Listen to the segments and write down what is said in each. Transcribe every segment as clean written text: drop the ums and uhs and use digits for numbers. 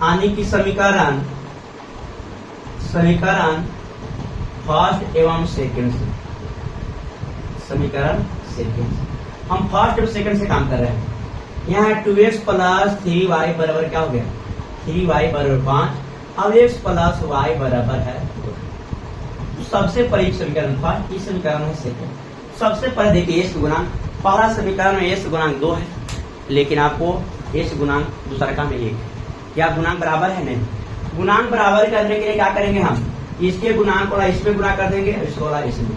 यानी कि समीकरण फर्स्ट एवं सेकंड से, समीकरण सेकंड से हम फर्स्ट और सेकंड से काम कर रहे हैं। यहाँ 2x प्लस 3y बराबर क्या हो गया, 3y बराबर 5। अब x प्लस y बराबर है 2। तो सबसे पहले समीकरण फर्स्ट, इस समीकरण है सेकंड। सबसे पहले देखिए s गुणांक, पहला समीकरण में s गुणांक 2 है, लेकिन आपको s गुणांक दूसरा का में 1 है। क्या गुणांक बराबर है? नहीं। गुणांक बराबर करने के लिए क्या करेंगे हम, इसके गुणांक वाला इसमें गुणा कर देंगे, इसको वाला इसमें,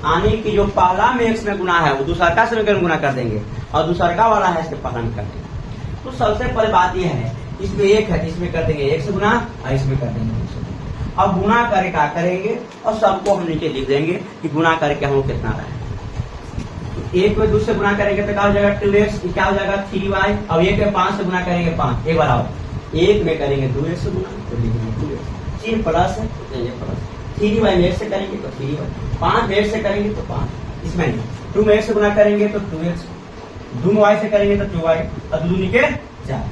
यानी कि जो पहला में x में गुणा है वो दूसरा का समीकरण गुणा कर देंगे और दूसरा का वाला है इसके पहला में कर देंगे। तो सबसे पहले बात यह है, इसमें 1 है, इसमें कर देंगे 1 से गुणा और इसमें कर देंगे 1 से गुणा। अब गुणा करके क्या करेंगे और सबको हम नीचे लिख देंगे कि गुणा करके हम कितना रहे। तो 1 में 2 से गुणा करेंगे तो क्या हो जाएगा 2x, क्या हो जाएगा 3y। अब 1 में 5 से गुणा करेंगे 5, एक बार आओ 1 में करेंगे 2x से गुणा तो लिखेंगे 2x, 3 प्लस है तो ये प्लस, 3y में 1 से करेंगे तो 3y, 5 में 1 से करेंगे तो 5, इसमें 2 में 1 से गुणा करेंगे तो 2x, 2 में y से करेंगे तो 2y और 2 निके 4।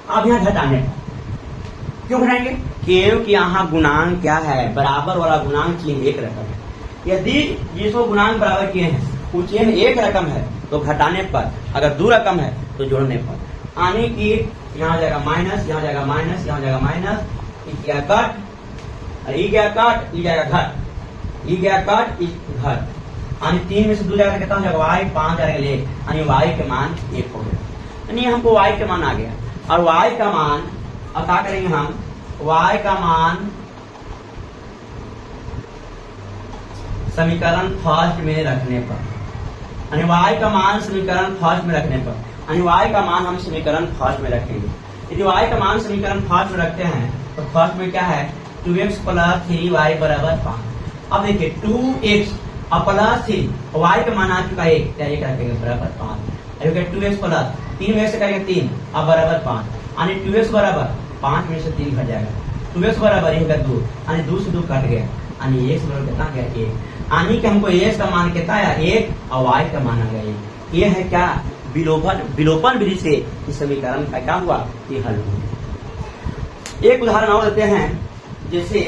अब यहाँ घटाने क्यों घटाएंगे, क्योंकि यहाँ गुणांक क्या है, बराबर वाला गुणांक चिन्ह एक रकम है। यदि जिसको गुणांक बराबर किए हैं वो चिन्ह एक रकम है तो घटाने पर, अगर 2 रकम है तो जोड़ने पर, यानी कि यहाँ जाएगा माइनस, यहाँ जाएगा माइनस, यहाँ जाएगा माइनस, गया कट, ई गया कट, ई जाएगा घट, ई गया कट, ई घट, यानी 3 में से 2 जाएगा कितना हो जाएगा y, 5 जाएगा ले, यानी y के मान 1 हो गया, यानी हमको y के मान आ गया। और y का मान अब क्या करेंगे हम, y का मान समीकरण फर्स्ट में रखने पर, यानी y का मान समीकरण फर्स्ट में रखने पर, यानी y का मान हम समीकरण फर्स्ट में रखेंगे। यदि y का मान समीकरण फर्स्ट में रखते हैं तो फर्स्ट में क्या है 2x प्लस 3y बराबर 5। अब देखिए 2x और प्लस 3, y का मान आ चुका है 1, क्या 1 रखेंगे बराबर 5। अभी 2x प्लस 3 में से करेंगे 3 अब बराबर 5, यानी 2x बराबर 5 में से 3 घट जाएगा, 2x बराबर ये होगा 2, यानी 2 से 2 कट गया, यानी x बराबर कितना गया 1, यानी कि हमको x का मान कितना आया 1 और y का मान आ गया 1। ये है क्या, विलोपन विधि से इस समीकरण का क्या हुआ, ये हल हुआ। एक उदाहरण और देते हैं, जैसे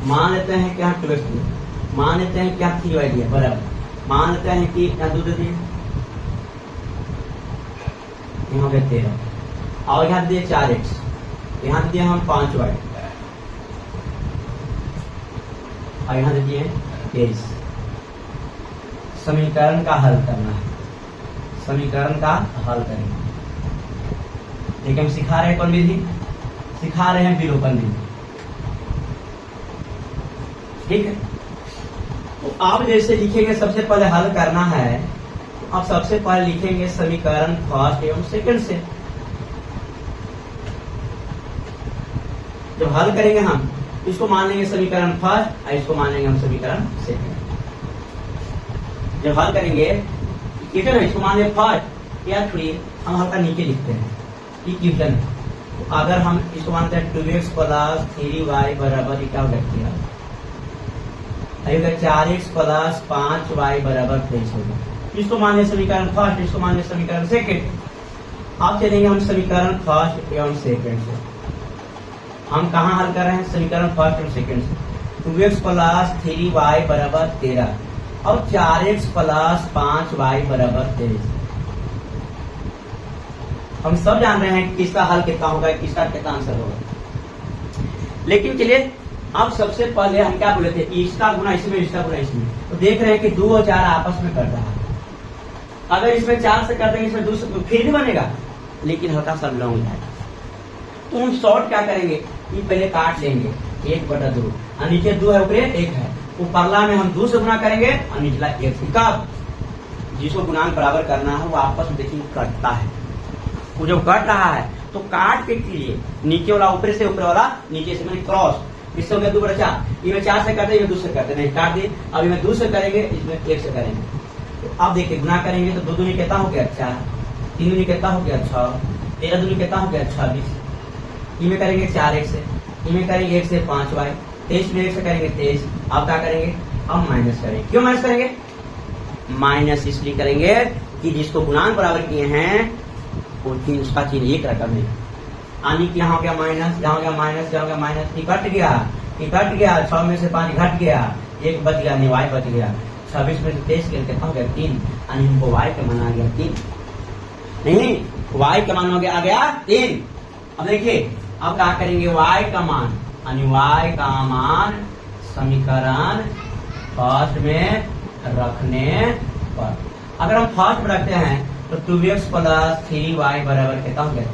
मान लेते हैं क्या 2x दिया, मान लेते हैं क्या 3y दिया बराबर, मान लेते हैं कि यहाँ 2 दे दिए, यहाँ पे 13 और यहाँ दिए 4x, यहाँ दिए हम 5y और यहाँ दिए 23। समीकरण का हल करना है, समीकरण का हल करेंगे। देखिए हम सिखा रहे हैं कौन विधि, सिखा रहे हैं विलोपन विधि, ठीक है। तो आप जैसे लिखेंगे सबसे पहले हल करना है, तो आप सबसे पहले लिखेंगे समीकरण फर्स्ट एवं सेकंड से। जब हल करेंगे हम इसको मान लेंगे समीकरण फर्स्ट और इसको मान लेंगे हम समीकरण सेकंड। जब हल करेंगे ठीक है ना, इसको मान लेंगे फर्स्ट या 3, हम हल्का नीचे लिखते हैं कि क्वेश्चन है। तो अगर हम इसको मानते हैं 2x प्लस 3y बराबर क्या हो गया 4x प्लस 5y बराबर 23 होगा। इसको मान लें समीकरण फर्स्ट, इसको मान लें समीकरण सेकंड। अब चलेंगे हम समीकरण फर्स्ट एवं सेकंड से। हम कहाँ हल कर रहे हैं, समीकरण फर्स्ट एवं सेकंड से। 2x प्लस 3y बराबर 13 और 4x प्लस 5y बराबर 23। हम सब जान रहे हैं कि किसका हल कितना होगा, किसका कितना आंसर होगा। लेकिन चलिए अब सबसे पहले हम क्या बोले थे, इसका गुना इसमें, इसका गुना इसमें। तो देख रहे हैं कि 2 और 4 आपस में कट रहा है। अगर इसमें 4 से कर देंगे इसमें 2 से, फिर भी बनेगा लेकिन हल्का सा लॉन्ग जाएगा। तो हम शॉर्ट क्या करेंगे, ये पहले काट लेंगे 1/2 और नीचे 2 है ऊपर 1 है, ऊपरला में हम 2 से गुना करेंगे और निचला 1 से। कब जिसको गुणांक बराबर करना है वो आपस में देखिए कटता है। वो जब कट रहा है तो काट के लिए नीचे वाला ऊपर से, ऊपर वाला नीचे से, मैंने क्रॉस, इससे हो गया 2/4। ये में 4 से करते, ये 2 से करते, नहीं काट दिए। अब इसमें 2 से करेंगे, इसमें 1 से करेंगे। तो अब देखिए गुना करेंगे तो 2 दूनी कितना हो गया 4, 3 दूनी कितना हो गया 6, 13 दूनी कितना हो गया 26। इनमें करेंगे 4x से, इनमें करेंगे 1 से 5y, 23 में 1 से करेंगे 23। अब क्या करेंगे, अब माइनस करेंगे। क्यों माइनस करेंगे, माइनस इसलिए करेंगे कि जिसको गुणांक बराबर किए हैं वो चीज उसका चिन्ह एक रकम है। यानी कि यहाँ हो गया माइनस, यहाँ हो गया माइनस, यहाँ हो गया माइनस, ये कट गया 6 में से 5 घट गया, 1 बच गया, y बच गया। 26 में से 23 कितना हो गया 3, यानी हमको y का मान आ गया 3। नहीं, y का मान हो गया, आ गया 3। अब देखिए अब क्या करेंगे, y का मान यानी y का मान समीकरण फर्स्ट में रखने पर, अगर हम फर्स्ट में रखते हैं तो 2x प्लस 3y बराबर कितना हो गया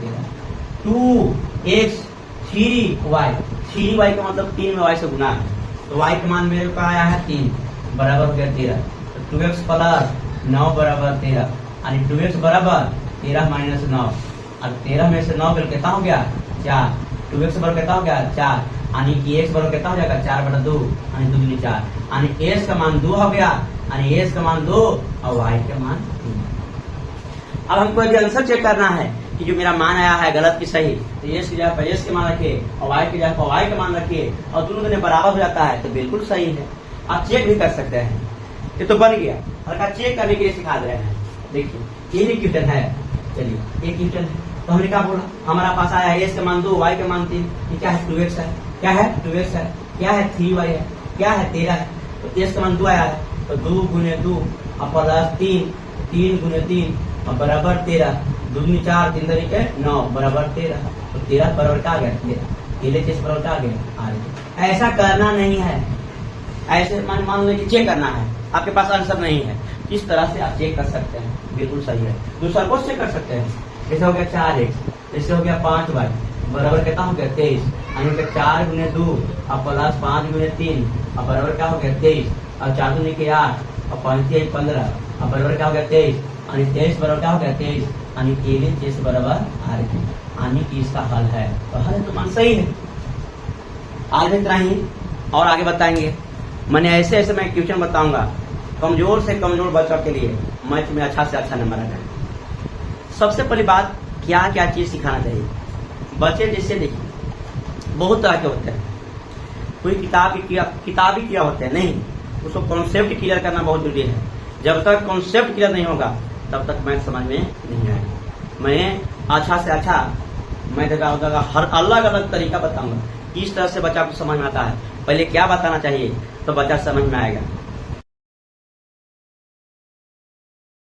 2x 3y का मतलब 3 में y से गुना है, तो y का मान मेरे को आया है 3 बराबर हो गया 13। तो 2x प्लस 9 बराबर 13, यानी 2x बराबर 13 माइनस 9, और 13 में से 9 कितना हो गया 4, 2x बराबर कितना हो गया 4, यानी कि x बराबर कितना हो जाएगा 4/2, यानी 2 दूनी 4, यानी s का मान 2 हो गया, यानी s का मान 2 और y का मान 3। अब हमको यदि आंसर चेक करना है कि जो मेरा मान आया है गलत की सही, तो s की जगह पर s के मान रखिए और y की जगह पर y का मान रखिए और दोनों बराबर हो जाता है तो बिल्कुल सही है। आप चेक भी कर सकते हैं। ये तो बन गया, हल्का चेक करने के लिए सिखा दे रहे हैं। देखिए ये क्वेश्चन है, चलिए एक क्वेश्चन है, तो हमने क्या बोला, हमारा पास आया है s का मान 2, y का मान 3, ये क्या है 2x है, क्या है 2x है, क्या है 3y है, क्या है 13 है, तो s का मान 2 आया है, तो 2 गुने 2 और प्लस 3 गुने 3 और बराबर 13, 2 दूनी 4, 3 तरीके 9 बराबर 13, तो 13 बराबर क्या आ गया 13, 13 बराबर क्या आ गया आ। ऐसा करना नहीं है, ऐसे मान लो कि चेक करना है, आपके पास आंसर नहीं है, इस तरह से आप चेक कर सकते हैं, बिल्कुल सही है। दूसरा को चेक कर सकते हैं, जैसे हो गया 4x, जैसे हो गया 5y बराबर कितना हो गया 23, यानी कि 4 गुने 2 और प्लस 5 गुने 3 और बराबर क्या हो गया 23, और 4 दूनी के 8 और 5 3 15 और बराबर क्या हो गया 23, यानी 23 बराबर क्या हो गया 23, यानी 23 बराबर r, यानी कि इसका हल है, तो हल तो मान सही है। आज इतना ही, और आगे बताएंगे। मैंने ऐसे मैं क्वेश्चन बताऊंगा कमजोर से कमजोर बच्चों के लिए मैथ में अच्छा से अच्छा नंबर आता है। सबसे पहली बात क्या क्या चीज सिखाना चाहिए बच्चे, जैसे देखिए बहुत तरह के होते हैं, कोई किताबी किया होते हैं, नहीं, उसको कॉन्सेप्ट क्लियर करना बहुत जरूरी है। जब तक कॉन्सेप्ट क्लियर नहीं होगा तब तक मैथ समझ में नहीं आएगा। मैं अच्छा से अच्छा मैं जगह हर अलग अलग तरीका बताऊंगा, किस तरह से बच्चा को समझ में आता है, पहले क्या बताना चाहिए तो बच्चा समझ में आएगा।